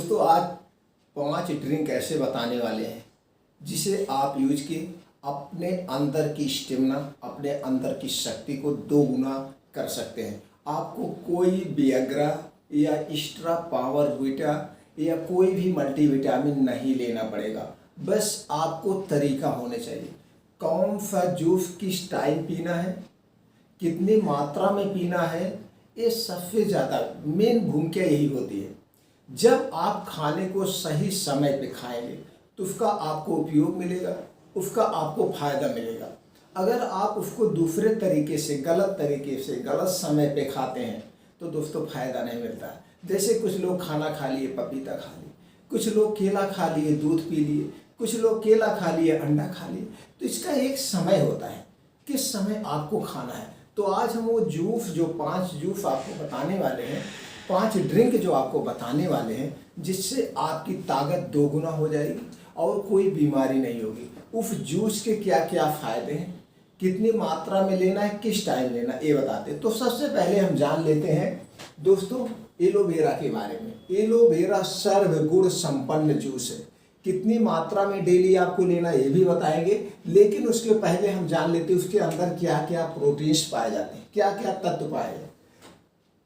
दोस्तों आज 5 ड्रिंक ऐसे बताने वाले हैं जिसे आप यूज के अपने अंदर की स्टेमिना, अपने अंदर की शक्ति को 2 गुना कर सकते हैं। आपको कोई वियाग्रा या एक्स्ट्रा पावर वीटा या कोई भी मल्टीविटामिन नहीं लेना पड़ेगा। बस आपको तरीका होने चाहिए। कौन सा जूस किस टाइम पीना है, कितनी मात्रा में पीना है, ये सबसे ज़्यादा मेन भूमिका यही होती है। जब आप खाने को सही समय पे खाएंगे तो उसका आपको उपयोग मिलेगा, उसका आपको फायदा मिलेगा। अगर आप उसको दूसरे तरीके से, गलत तरीके से, गलत समय पे खाते हैं तो दोस्तों फायदा नहीं मिलता है। जैसे कुछ लोग खाना खा लिए, पपीता खा लिए, कुछ लोग केला खा लिए, दूध पी लिए, कुछ लोग केला खा लिए, अंडा खा लिए। तो इसका एक समय होता है, किस समय आपको खाना है। तो आज हम वो जूस, जो 5 जूस आपको बताने वाले हैं, 5 ड्रिंक जो आपको बताने वाले हैं, जिससे आपकी ताकत 2 गुना हो जाएगी और कोई बीमारी नहीं होगी। उस जूस के क्या क्या फ़ायदे हैं, कितनी मात्रा में लेना है, किस टाइम लेना है, ये बताते हैं। तो सबसे पहले हम जान लेते हैं दोस्तों एलोवेरा के बारे में। एलोवेरा सर्वगुण संपन्न जूस है। कितनी मात्रा में डेली आपको लेना है ये भी बताएंगे, लेकिन उसके पहले हम जान लेते हैं उसके अंदर क्या क्या प्रोटीन्स पाए जाते हैं, क्या क्या तत्व पाए जाते हैं।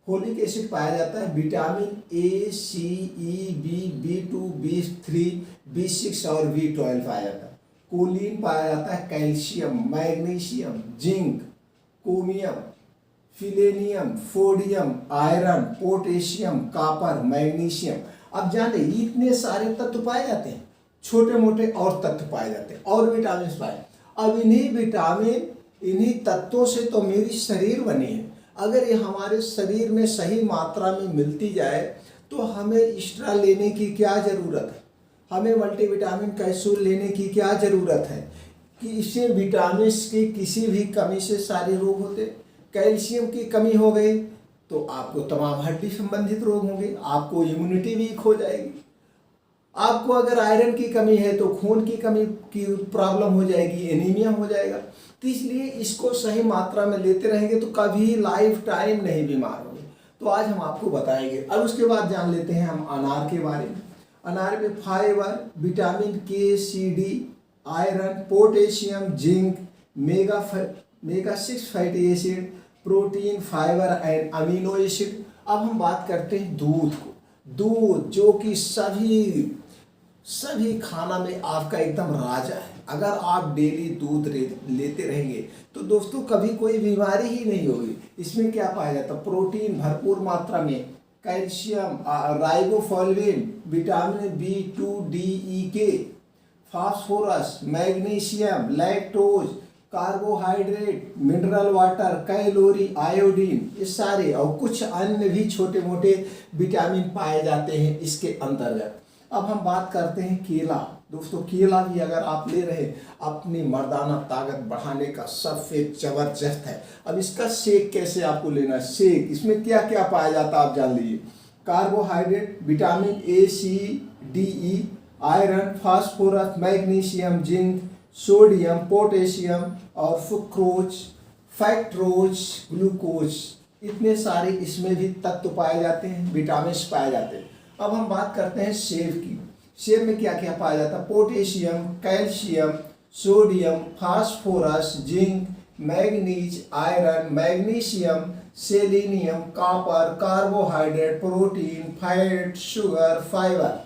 फोलिक एसिड पाया जाता है, vitamin A, C, E, B, B2, B3, B6 और B12 पाया जाता है। कोलिन पाया जाता है, calcium, magnesium, zinc, chromium, selenium, sodium, iron, potassium, copper, magnesium. अब जाने इतने सारे तत्व पाए जाते हैं, छोटे मोटे और तत्व पाए जाते हैं और विटामिन पाए। अब इन्हीं विटामिन, इन्हीं तत्वों से तो मेरी शरीर बनी है। अगर ये हमारे शरीर में सही मात्रा में मिलती जाए तो हमें एक्स्ट्रा लेने की क्या ज़रूरत है, हमें मल्टीविटामिन कैप्सूल लेने की क्या ज़रूरत है कि इससे विटामिन की किसी भी कमी से सारे रोग होते। कैल्शियम की कमी हो गई तो आपको तमाम हड्डी संबंधित रोग होंगे, आपको इम्यूनिटी वीक हो जाएगी। आपको अगर आयरन की कमी है तो खून की कमी की प्रॉब्लम हो जाएगी, एनीमिया हो जाएगा। तो इसलिए इसको सही मात्रा में लेते रहेंगे तो कभी लाइफ टाइम नहीं बीमार होंगे। तो आज हम आपको बताएंगे। अब उसके बाद जान लेते हैं हम अनार के बारे में। अनार में fibre, vitamin K, C, D, iron, potassium, zinc, omega 6 fatty acid, protein, fibre and amino acid. अब हम बात करते हैं दूध को। दूध जो कि सभी खाना में आपका एकदम राजा है। अगर आप डेली दूध लेते रहेंगे तो दोस्तों कभी कोई बीमारी ही नहीं होगी। इसमें क्या पाया जाता है, प्रोटीन भरपूर मात्रा में, calcium, riboflavin, vitamin B2, D, E, K, phosphorus, magnesium, lactose, carbohydrate, mineral water, calorie, iodine, ये सारे और कुछ अन्य भी छोटे मोटे विटामिन पाए जाते हैं इसके अंतर्गत। अब हम बात करते हैं केला। दोस्तों केला भी अगर आप ले रहे अपनी मर्दाना ताकत बढ़ाने का सबसे जबरदस्त है। अब इसका शेक कैसे आपको लेना है, शेक इसमें क्या क्या पाया जाता है आप जान लीजिए। Carbohydrate, vitamin A, C, D, E, iron, phosphorus, magnesium, zinc, sodium, potassium और सुक्रोज, फैक्ट्रोज, ग्लूकोज, इतने सारे इसमें भी तत्व पाए जाते हैं, विटामिन पाए जाते हैं। अब हम बात करते हैं सेब की। सेब में क्या क्या पाया जाता है, potassium, calcium, sodium, phosphorus, zinc, manganese, iron, magnesium, selenium, copper, carbohydrate, protein, fat, sugar, fibre,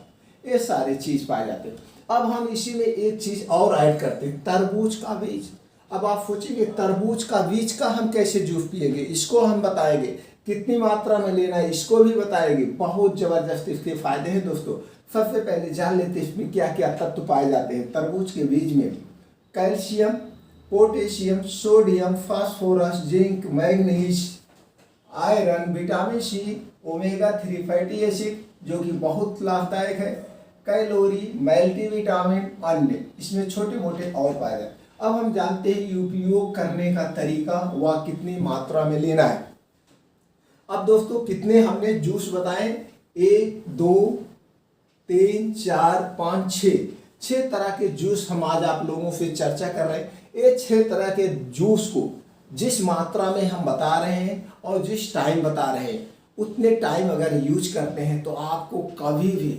ये सारे चीज़ पाए जाते हैं। अब हम इसी में एक चीज़ और ऐड करते हैं, तरबूज का बीज। अब आप सोचेंगे तरबूज का बीज का हम कैसे जूस पिएंगे, इसको हम बताएंगे, कितनी मात्रा में लेना है इसको भी बताएंगे। बहुत ज़बरदस्त इसके फायदे हैं दोस्तों। सबसे पहले जान लेते हैं इसमें क्या क्या तत्व पाए जाते हैं। तरबूज के बीज में calcium, potassium, sodium, phosphorus, zinc, manganese, iron, vitamin C, omega 3 fatty acid जो कि बहुत लाभदायक है, कैलोरी, मल्टीविटामिन, अन्य इसमें छोटे मोटे और पाए जाते हैं। अब हम जानते हैं उपयोग करने का तरीका व कितनी मात्रा में लेना है। अब दोस्तों कितने हमने जूस बताए, 1, 2, 3, 4, 5, 6 तरह के जूस हम आज आप लोगों से चर्चा कर रहे हैं। ये 6 तरह के जूस को जिस मात्रा में हम बता रहे हैं और जिस टाइम बता रहे हैं उतने टाइम अगर यूज करते हैं तो आपको कभी भी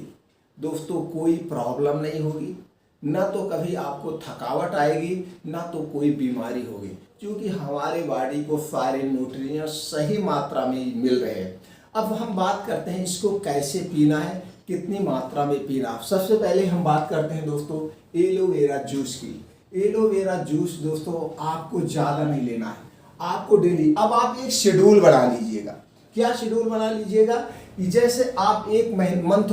दोस्तों कोई प्रॉब्लम नहीं होगी, ना तो कभी आपको थकावट आएगी, ना तो कोई बीमारी होगी, क्योंकि हमारे बॉडी को सारे न्यूट्रिएंट्स सही मात्रा में मिल रहे हैं। अब हम बात करते हैं इसको कैसे पीना है, कितनी मात्रा में पीना। सबसे पहले हम बात करते हैं दोस्तों एलोवेरा जूस की। एलोवेरा जूस दोस्तों आपको ज़्यादा नहीं लेना है, आपको डेली, अब आप एक शेड्यूल बना लीजिएगा। क्या शेड्यूल बना लीजिएगा कि जैसे आप एक मंथ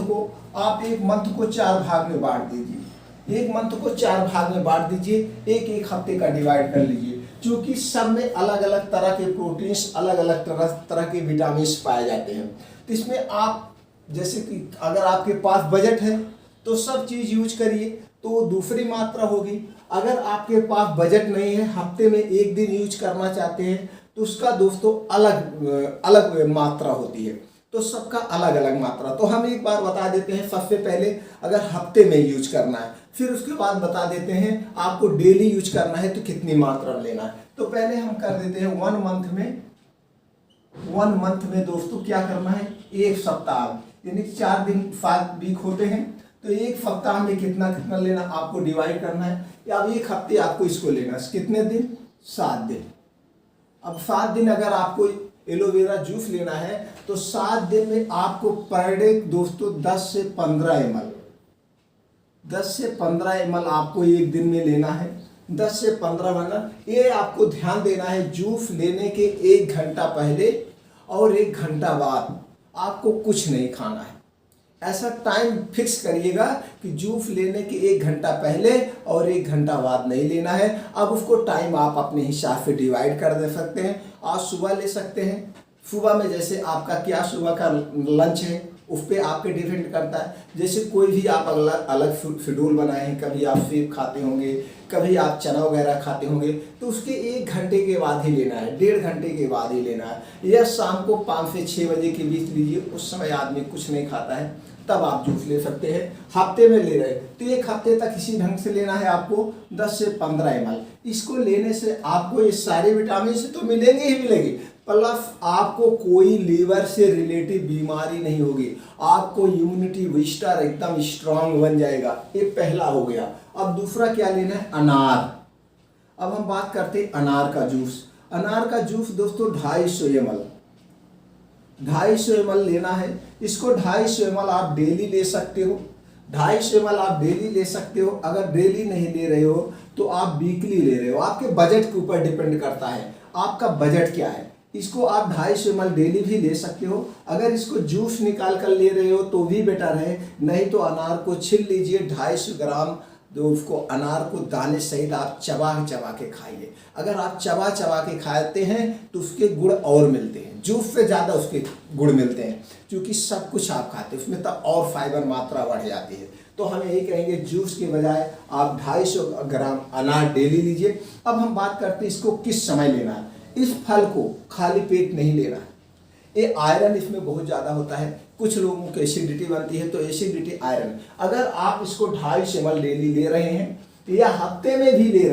को 4 भाग में बांट दीजिए, एक मंथ को 4 भाग में बांट दीजिए, एक एक हफ्ते का डिवाइड कर लीजिए, क्योंकि सब में अलग अलग तरह के प्रोटीन्स, अलग अलग तरह के विटामिन पाए जाते हैं। तो इसमें आप जैसे कि अगर आपके पास बजट है तो सब चीज़ यूज करिए तो दूसरी मात्रा होगी। अगर आपके पास बजट नहीं है, हफ्ते में एक दिन यूज करना चाहते हैं, तो उसका दोस्तों अलग अलग मात्रा होती है, तो सबका अलग अलग मात्रा। तो हम एक बार बता देते हैं, सबसे पहले अगर हफ्ते में यूज करना है, फिर उसके बाद बता देते हैं आपको डेली यूज करना है तो कितनी मात्रा लेना है। तो पहले हम कर देते हैं 1 मंथ में दोस्तों क्या करना है, एक सप्ताह, यानी 4 दिन 5 वीक होते हैं, तो एक सप्ताह में कितना कितना लेना आपको डिवाइड करना है। या अब एक हफ्ते आपको इसको लेना है, कितने दिन, 7 दिन। अब 7 दिन अगर आपको एलोवेरा जूस लेना है तो 7 दिन में आपको पर डे दोस्तों 10 से 15 ml आपको एक दिन में लेना है। 10 से 15 ml। ये आपको ध्यान देना है, जूस लेने के 1 घंटा पहले और 1 घंटा बाद आपको कुछ नहीं खाना है। ऐसा टाइम फिक्स करिएगा कि जूस लेने के 1 घंटा पहले और 1 घंटा बाद नहीं लेना है। अब उसको टाइम आप अपने हिसाब से डिवाइड कर दे सकते हैं। आज सुबह ले सकते हैं, सुबह में जैसे आपका क्या सुबह का लंच है उस पर आपके डिपेंड करता है। जैसे कोई भी आप अलग शेड्यूल बनाए हैं, कभी आप सेब खाते होंगे, कभी आप चना वगैरह खाते होंगे, तो उसके 1 घंटे के बाद ही लेना है, 1.5 घंटे के बाद ही लेना है। या शाम को 5 से 6 बजे के बीच लीजिए, उस समय आदमी कुछ नहीं खाता है, तब आप जूस ले सकते हैं। हफ्ते में ले रहे तो 1 हफ्ते तक इसी ढंग से लेना है आपको 10 से 15 ml। इसको लेने से आपको ये सारे विटामिन से तो मिलेंगे ही मिलेंगे, प्लस आपको कोई लीवर से रिलेटेड बीमारी नहीं होगी, आपको इम्यूनिटी बूस्टर एकदम स्ट्रांग बन जाएगा। ये पहला हो गया। अब दूसरा क्या लेना है, अनार। अब हम बात करते हैं अनार का जूस। अनार का जूस दोस्तों 250 ml लेना है। इसको 250 ml आप डेली ले सकते हो, 250 ml आप डेली ले सकते हो। अगर डेली नहीं ले रहे हो तो आप वीकली ले रहे हो, आपके बजट के ऊपर डिपेंड करता है आपका बजट क्या है। इसको आप 250 ml डेली भी ले सकते हो। अगर इसको जूस निकाल कर ले रहे हो तो भी बेटर है, नहीं तो अनार को छील लीजिए 250 ग्राम, तो उसको अनार को दाने सहित आप चबा के खाइए। अगर आप चबा के खाते हैं तो उसके गुण और मिलते हैं, जूस से ज़्यादा उसके गुण मिलते हैं, क्योंकि सब कुछ आप खाते हैं उसमें, तब और फाइबर मात्रा बढ़ जाती है। तो हम यही कहेंगे जूस के बजाय आप 250 ग्राम अनार डेली लीजिए। अब हम बात करते हैं इसको किस समय लेना है। इस फल को खाली पेट नहीं लेना है, ये आयरन इसमें बहुत ज़्यादा होता है। कुछ लोगों को एसिडिटी बनती है, तो एसिडिटी आयरन, अगर आप इसको 250 ml डेली ले रहे हैं या हफ्ते में भी ले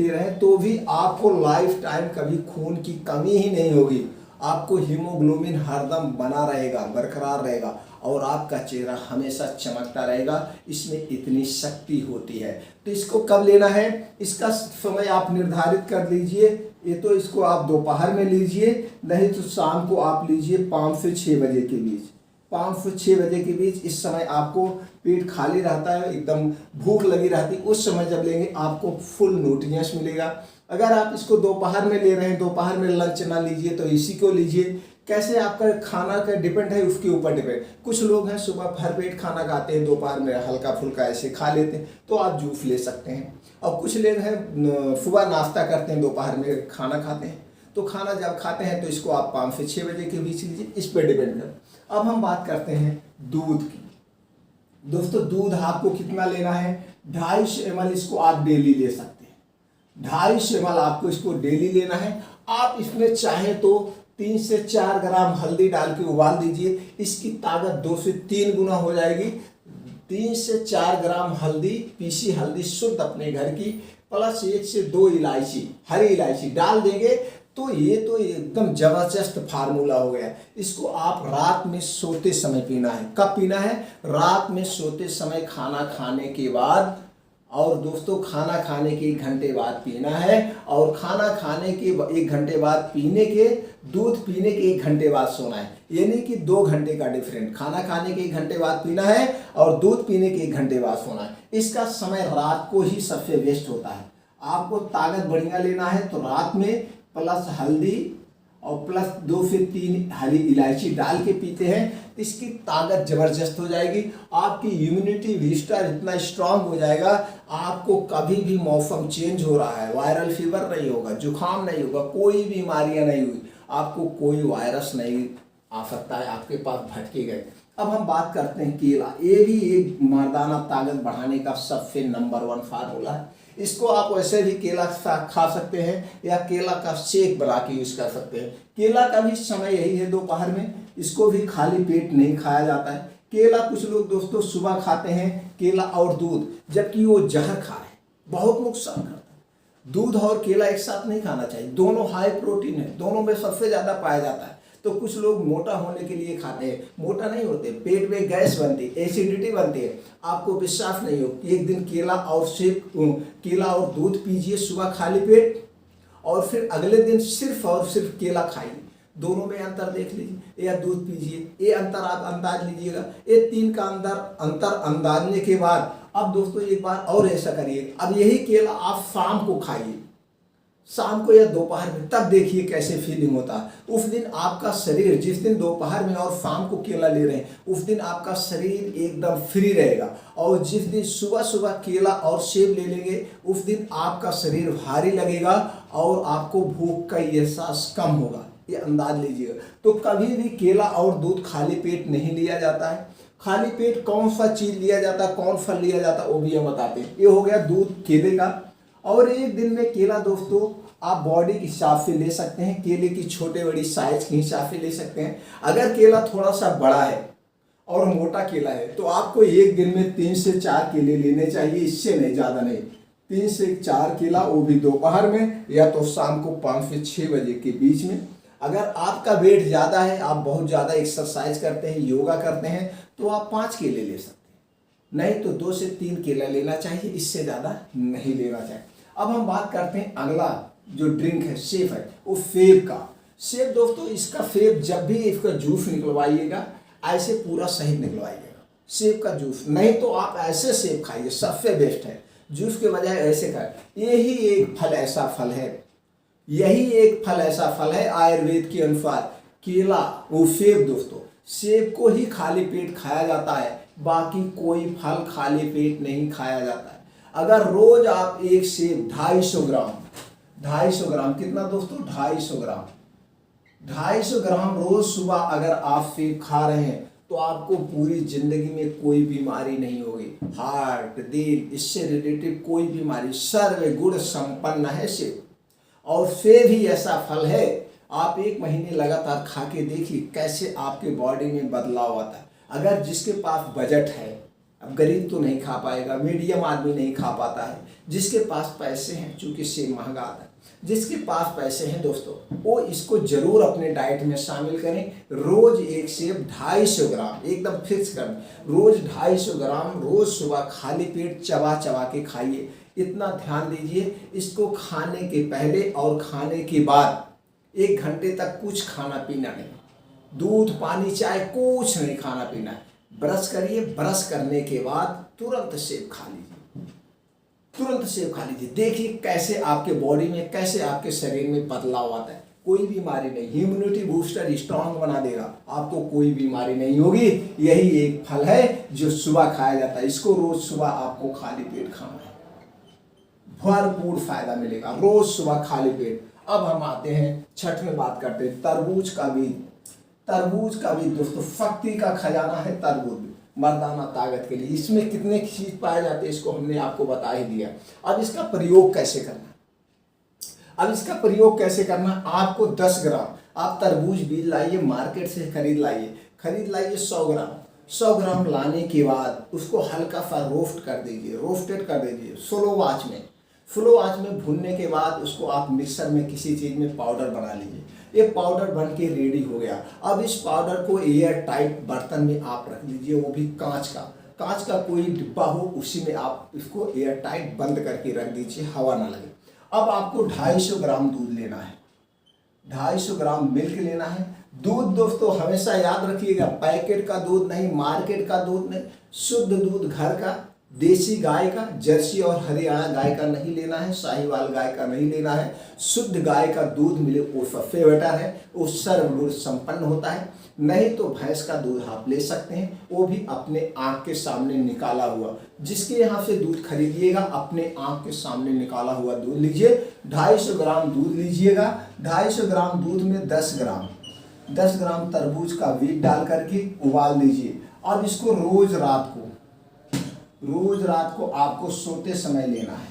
रहे हैं तो भी आपको लाइफ टाइम कभी खून की कमी ही नहीं होगी। आपको हीमोग्लोबिन हरदम बना रहेगा, बरकरार रहेगा, और आपका चेहरा हमेशा चमकता रहेगा। इसमें इतनी शक्ति होती है। तो इसको कब लेना है, इसका समय आप निर्धारित कर लीजिए। ये तो इसको आप दोपहर में लीजिए, नहीं तो शाम को आप लीजिए 5 से 6 बजे के बीच। 5 से 6 बजे के बीच, इस समय आपको पेट खाली रहता है, एकदम भूख लगी रहती है। उस समय जब लेंगे आपको फुल न्यूट्रिएंट्स मिलेगा। अगर आप इसको दोपहर में ले रहे हैं, दोपहर में लंच ना लीजिए तो इसी को लीजिए। कैसे आपका खाना का डिपेंड है, उसके ऊपर डिपेंड। कुछ लोग हैं सुबह भरपेट खाना खाते हैं, दोपहर में हल्का फुल्का ऐसे खा लेते हैं, तो आप जूस ले सकते हैं। और कुछ लोग हैं सुबह नाश्ता करते हैं, दोपहर में खाना खाते हैं, तो खाना जब खाते हैं तो इसको आप 5 से 6 बजे के बीच लीजिए, इस पर डिपेंड कर। अब हम बात करते हैं दूध की। दोस्तों दूध आपको कितना लेना है, 250 ml इसको आप डेली ले सकते हैं। 250 ml आपको इसको डेली लेना है। आप इसमें चाहे तो 3 से 4 ग्राम हल्दी डाल के उबाल दीजिए, इसकी ताकत 2 से 3 गुना हो जाएगी। 3 से 4 ग्राम हल्दी, पीसी हल्दी शुद्ध अपने घर की, प्लस 1 से 2 इलायची, हरी इलायची डाल देंगे तो ये तो एकदम जबरदस्त फार्मूला हो गया। इसको आप रात में सोते समय पीना है। कब पीना है? रात में सोते समय खाना खाने के बाद, और दोस्तों खाना खाने के 1 घंटे बाद पीना है, और खाना खाने के 1 घंटे बाद पीने के, दूध पीने के 1 घंटे बाद सोना है। यानी कि 2 घंटे का डिफरेंट। खाना खाने के 1 घंटे बाद पीना है और दूध पीने के 1 घंटे बाद सोना है। इसका समय रात को ही सबसे बेस्ट होता है। आपको ताकत बढ़िया लेना है तो रात में प्लस हल्दी और प्लस 2 से 3 हरी इलायची डाल के पीते हैं, इसकी ताकत जबरदस्त हो जाएगी। आपकी इम्यूनिटी बूस्टर इतना स्ट्रांग हो जाएगा, आपको कभी भी मौसम चेंज हो रहा है, वायरल फीवर नहीं होगा, जुकाम नहीं होगा, कोई बीमारियां नहीं हुई, आपको कोई वायरस नहीं आ सकता है आपके पास भटके गए। अब हम बात करते हैं केला। ये भी एक मर्दाना ताकत बढ़ाने का सबसे नंबर 1 फार्मूला है। इसको आप वैसे भी केला खा सकते हैं या केला का शेक बना के यूज कर सकते हैं। केला का भी समय यही है दोपहर में, इसको भी खाली पेट नहीं खाया जाता है। केला कुछ लोग दोस्तों सुबह खाते हैं केला और दूध, जबकि वो जहर खा रहे हैं, बहुत नुकसान करता है। दूध और केला एक साथ नहीं खाना चाहिए, दोनों हाई प्रोटीन है, दोनों में सबसे ज्यादा पाया जाता है। तो कुछ लोग मोटा होने के लिए खाते हैं, मोटा नहीं होते, पेट में गैस बनती है, एसिडिटी बनती है। आपको विश्वास नहीं हो, एक दिन केला और सेब, केला और दूध पीजिए सुबह खाली पेट, और फिर अगले दिन सिर्फ और सिर्फ केला खाइए, दोनों में अंतर देख लीजिए, या दूध पीजिए, ये अंतर आप अंदाज लीजिएगा। ये 3 का अंतर अंदाजने के बाद अब दोस्तों एक बार और ऐसा करिए, अब यही केला आप शाम को खाइए, शाम को या दोपहर में, तब देखिए कैसे फीलिंग होता है। उस दिन आपका शरीर, जिस दिन दोपहर में और शाम को केला ले रहे हैं, उस दिन आपका शरीर एकदम फ्री रहेगा, और जिस दिन सुबह सुबह केला और सेब ले लेंगे उस दिन आपका शरीर भारी लगेगा और आपको भूख का एहसास कम होगा, ये अंदाज लीजिएगा। तो कभी भी केला और दूध खाली पेट नहीं लिया जाता है। खाली पेट कौन सा चीज लिया जाता है, कौन फल लिया जाता है, वो भी हम बताते हैं। ये हो गया दूध केले का। और एक दिन में केला दोस्तों आप बॉडी के हिसाब से ले सकते हैं, केले की छोटे बड़ी साइज के हिसाब से ले सकते हैं। अगर केला थोड़ा सा बड़ा है और मोटा केला है तो आपको एक दिन में 3 से 4 केले लेने चाहिए, इससे नहीं, ज़्यादा नहीं। 3 से 4 केला, वो भी दोपहर में या तो शाम को 5 से 6 बजे के बीच में। अगर आपका वेट ज़्यादा है, आप बहुत ज़्यादा एक्सरसाइज करते हैं, योगा करते हैं, तो आप 5 केले ले सकते हैं, नहीं तो 2 से 3 केला लेना चाहिए, इससे ज़्यादा नहीं लेना चाहिए। अब हम बात करते हैं अगला जो ड्रिंक है, सेब है, वो सेब का। सेब दोस्तों, इसका सेब जब भी इसका जूस निकलवाइएगा ऐसे पूरा सही निकलवाइएगा, सेब का जूस, नहीं तो आप ऐसे सेब खाइए, सबसे बेस्ट है। जूस के बजाय ऐसे खाए। यही एक फल ऐसा फल है, यही एक फल ऐसा फल है आयुर्वेद के अनुसार, केला वो सेब दोस्तों, सेब को ही खाली पेट खाया जाता है, बाकी कोई फल खाली पेट नहीं खाया जाता है। अगर रोज आप एक सेब 250 ग्राम, 250 ग्राम कितना दोस्तों, 250 ग्राम, 250 ग्राम रोज सुबह अगर आप सेब खा रहे हैं तो आपको पूरी जिंदगी में कोई बीमारी नहीं होगी, हार्ट, दिल, इससे रिलेटेड कोई बीमारी, सर्व गुण संपन्न है सेब। और सेब ही ऐसा फल है, आप 1 महीने लगातार खा के देखिए कैसे आपके बॉडी में बदलाव आता है। अगर जिसके पास बजट है, अब गरीब तो नहीं खा पाएगा, मीडियम आदमी नहीं खा पाता है, जिसके पास पैसे हैं, चूंकि सेब महंगा आता है, जिसके पास पैसे हैं दोस्तों वो इसको जरूर अपने डाइट में शामिल करें। रोज एक सेब 250 ग्राम एकदम फिक्स करें, रोज 250 ग्राम रोज सुबह खाली पेट चबा चबा के खाइए। इतना ध्यान दीजिए, इसको खाने के पहले और खाने के बाद 1 घंटे तक कुछ खाना पीना नहीं, दूध पानी चाय कुछ नहीं खाना पीना है। ब्रश करिए, ब्रश करने के बाद तुरंत सेब खा लीजिए, तुरंत सेब खा लीजिए, देखिए कैसे आपके बॉडी में, कैसे आपके शरीर में बदलाव आता है। कोई बीमारी नहीं, इम्यूनिटी बूस्टर स्ट्रांग बना देगा, आपको कोई बीमारी नहीं होगी। यही एक फल है जो सुबह खाया जाता है, इसको रोज सुबह आपको खाली पेट खाना है, भरपूर फायदा मिलेगा, रोज सुबह खाली पेट। अब हम आते हैं छठ में बात करते हैं तरबूज का बीज। तरबूज का बीज दोस्तों शक्ति का खजाना है, तरबूज मर्दाना ताकत के लिए। इसमें कितने चीज पाए जाते हैं इसको हमने आपको बता ही दिया। अब इसका प्रयोग कैसे करना, अब इसका प्रयोग कैसे करना, आपको 10 ग्राम आप तरबूज बीज लाइए, मार्केट से खरीद लाइए 100 ग्राम। 100 ग्राम लाने के बाद उसको हल्का सा रोस्ट कर दीजिए, रोस्टेड कर दीजिए स्लो आंच में। स्लो आंच में भूनने के बाद उसको आप मिक्सर में किसी चीज़ में पाउडर बना लीजिए। ये पाउडर बन के रेडी हो गया। अब इस पाउडर को एयर टाइट बर्तन में आप रख लीजिए, वो भी कांच का कोई डिब्बा हो, उसी में आप इसको एयर टाइट बंद करके रख दीजिए, हवा ना लगे। अब आपको 250 ग्राम दूध लेना है, 250 ग्राम मिल्क लेना है। दूध दोस्तों हमेशा याद रखिएगा, पैकेट का दूध नहीं, मार्केट का दूध नहीं, शुद्ध दूध घर का, देसी गाय का, जर्सी और हरियाणा गाय का नहीं लेना है, साहिवाल गाय का नहीं लेना है। शुद्ध गाय का दूध मिले वो सबसे बेटर है, वो सर्वगुण संपन्न होता है। नहीं तो भैंस का दूध आप ले सकते हैं, वो भी अपने आँख के सामने निकाला हुआ। जिसके यहाँ से दूध खरीदिएगा अपने आँख के सामने निकाला हुआ दूध लीजिए। 250 ग्राम दूध लीजिएगा। 250 ग्राम दूध में 10 ग्राम तरबूज का बीज डाल करके उबाल दीजिए। अब इसको रोज रात को आपको सोते समय लेना है।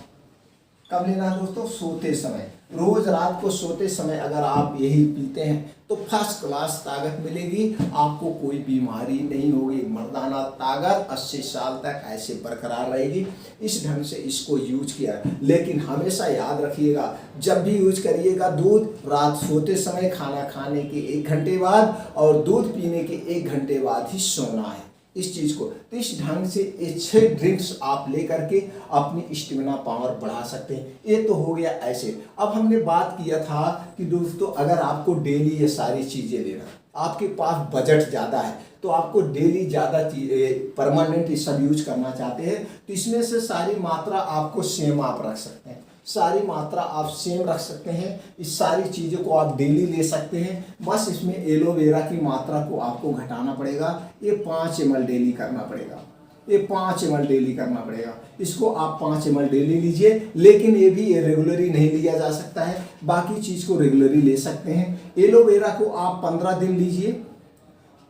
कब लेना है दोस्तों? सोते समय। रोज रात को सोते समय अगर आप यही पीते हैं तो फर्स्ट क्लास ताकत मिलेगी, आपको कोई बीमारी नहीं होगी। मर्दाना ताकत 80 साल तक ऐसे बरकरार रहेगी। इस ढंग से इसको यूज किया। लेकिन हमेशा याद रखिएगा, जब भी यूज करिएगा दूध रात सोते समय, खाना खाने के 1 घंटे बाद और दूध पीने के 1 घंटे बाद ही सोना है। इस चीज़ को तो इस ढंग से ये 6 ड्रिंक्स आप लेकर के अपनी स्टेमिना पावर बढ़ा सकते हैं। ये तो हो गया ऐसे। अब हमने बात किया था कि दोस्तों अगर आपको डेली ये सारी चीज़ें लेना, आपके पास बजट ज़्यादा है तो आपको डेली ज़्यादा चीज़ें परमानेंट ये सब यूज करना चाहते हैं, तो इसमें से सारी मात्रा आपको सेम आप रख सकते हैं। सारी मात्रा आप सेम रख सकते हैं। इस सारी चीज़ों को आप डेली ले सकते हैं। बस इसमें एलोवेरा की मात्रा को आपको घटाना पड़ेगा। ये 5 ml डेली करना पड़ेगा। ये 5 ml डेली करना पड़ेगा। इसको आप 5 ml डेली लीजिए, लेकिन ये भी रेगुलरली नहीं लिया जा सकता है। बाकी चीज़ को रेगुलरली ले सकते हैं। एलोवेरा को आप 15 दिन लीजिए,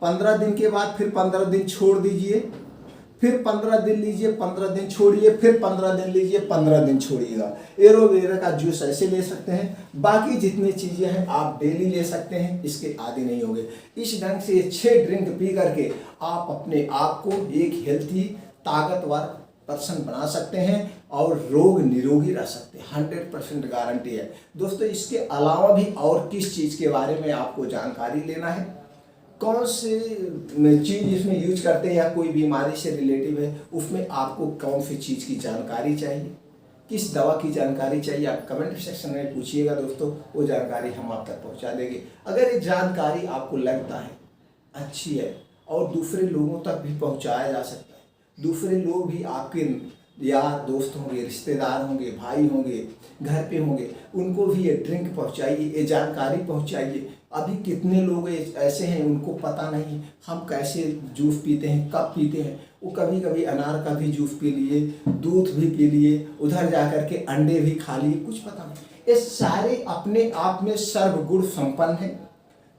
15 दिन के बाद फिर 15 दिन छोड़ दीजिए, फिर 15 दिन लीजिए, 15 दिन छोड़िए, फिर 15 दिन लीजिए, 15 दिन छोड़िएगा। एलोवेरा का जूस ऐसे ले सकते हैं। बाकी जितनी चीज़ें हैं आप डेली ले सकते हैं, इसके आदी नहीं होंगे। इस ढंग से 6 ड्रिंक पी करके आप अपने आप को एक हेल्थी ताकतवर पर्सन बना सकते हैं और रोग निरोगी रह सकते हैं। 100% गारंटी है दोस्तों। इसके अलावा भी और किस चीज़ के बारे में आपको जानकारी लेना है, कौन से चीज़ इसमें यूज करते हैं या कोई बीमारी से रिलेटिव है, उसमें आपको कौन सी चीज़ की जानकारी चाहिए, किस दवा की जानकारी चाहिए, आप कमेंट सेक्शन में पूछिएगा दोस्तों, वो जानकारी हम आप तक पहुंचा देंगे। अगर ये जानकारी आपको लगता है अच्छी है और दूसरे लोगों तक भी पहुंचाया जा सकता है, दूसरे लोग भी आपके यार दोस्त होंगे, रिश्तेदार होंगे, भाई होंगे, घर पे होंगे, उनको भी ये ड्रिंक पहुंचाइए, ये जानकारी पहुंचाइए। अभी कितने लोग ऐसे हैं उनको पता नहीं हम कैसे जूस पीते हैं, कब पीते हैं। वो कभी कभी अनार का भी जूस पी लिए, दूध भी पी लिए, उधर जाकर के अंडे भी खा लिए, कुछ पता नहीं। ये सारे अपने आप में सर्वगुण संपन्न है।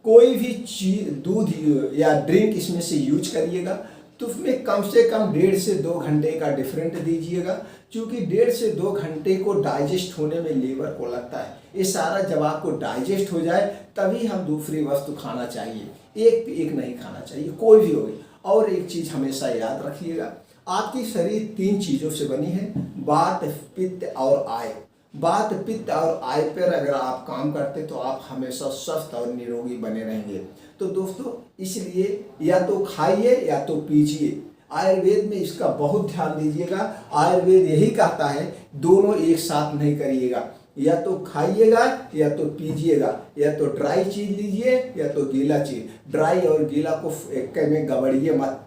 कोई भी चीज दूध या ड्रिंक इसमें से यूज करिएगा तो उसमें कम से कम 1.5 से 2 घंटे का डिफरेंट दीजिएगा, क्योंकि 1.5 से 2 घंटे को डाइजेस्ट होने में लीवर को लगता है। ये सारा जब आपको डाइजेस्ट हो जाए तभी हम दूसरी वस्तु खाना चाहिए, एक पे एक नहीं खाना चाहिए, कोई भी हो। और एक चीज़ हमेशा याद रखिएगा, आपकी शरीर 3 चीज़ों से बनी है, वात, पित्त और आय। वात, पित्त और आय पर अगर आप काम करते तो आप हमेशा स्वस्थ और निरोगी बने रहेंगे। तो दोस्तों इसलिए या तो खाइए या तो पीजिए। आयुर्वेद में इसका बहुत ध्यान दीजिएगा। आयुर्वेद यही कहता है दोनों एक साथ नहीं करिएगा, या तो खाइएगा या तो पीजिएगा, या तो ड्राई चीज लीजिए या तो गीला चीज। ड्राई और गीला को एक में गबड़िए मत,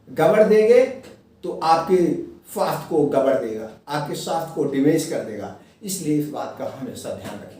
गबड़ देंगे तो आपके स्वास्थ्य को गबड़ देगा, आपके स्वास्थ्य को डैमेज कर देगा। इसलिए इस बात का हमेशा ध्यान रखें।